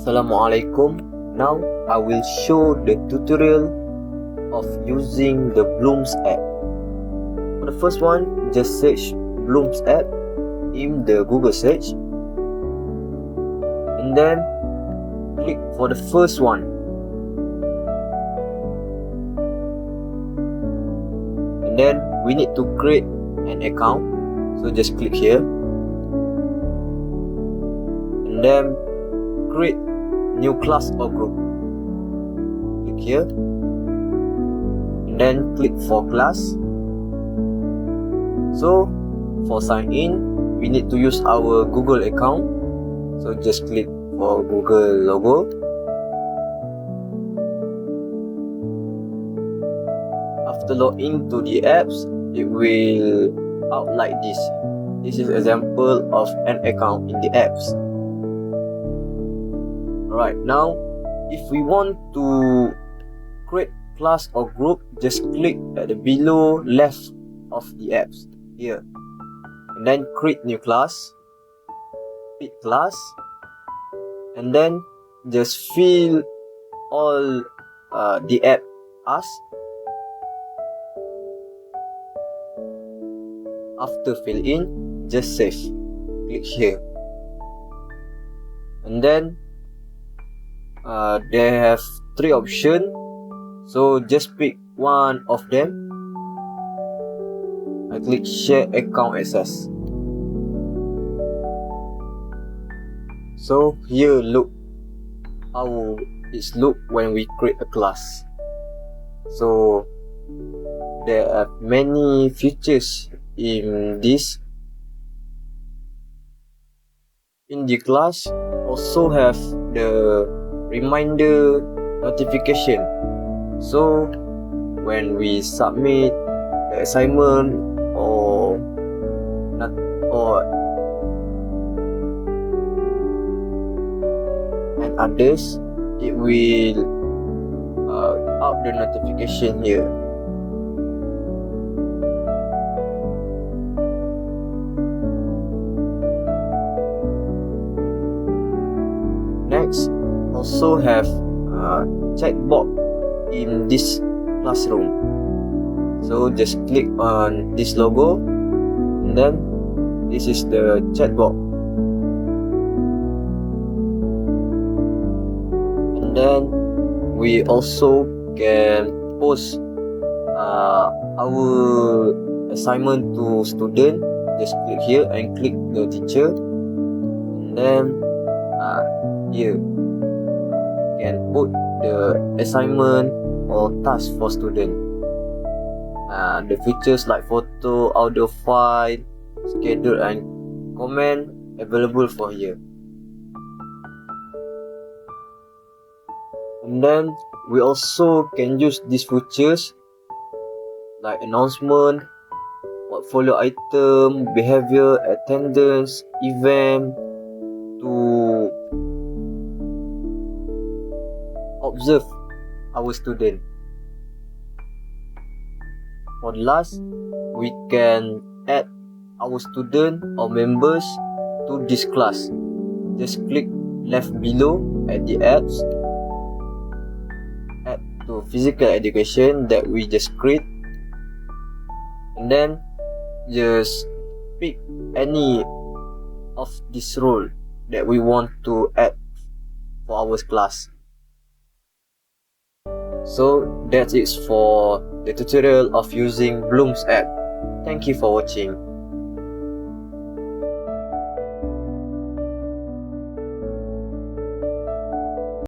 Assalamualaikum. Now I will show the tutorial of using the Bloomz app. For the first one, just search Bloomz app in the Google search and then click for the first one. And then we need to create an account, so just click here and then create new class or group. Click here and then click for class. So for sign in, we need to use our Google account, so just click for Google logo. After login to the apps, it will out like this. This is example of an account in the apps. Alright, now if we want to create class or group, just click at the below left of the apps here and then create new class, pick class and then just fill all the app as. After fill in, just save, click here and then they have three options, so just pick one of them. I click share account access. So here look how it look when we create a class. So there are many features in this. In the class also have the reminder notification, so when we submit the assignment or and others, it will out the notification here. Next, also have chat box in this classroom, so just click on this logo and then this is the chat box, and then we also can post our assignment to student. Just click here and click the teacher and then here can put the assignment or task for student. The features like photo, audio file, schedule and comment available for here. And then we also can use these features like announcement, portfolio item, behavior, attendance, event, to observe our student. For the last, we can add our student or members to this class. Just click left below at the apps, add to physical education that we just create, and then just pick any of this role that we want to add for our class. So that's it for the tutorial of using Bloomz app. Thank you for watching.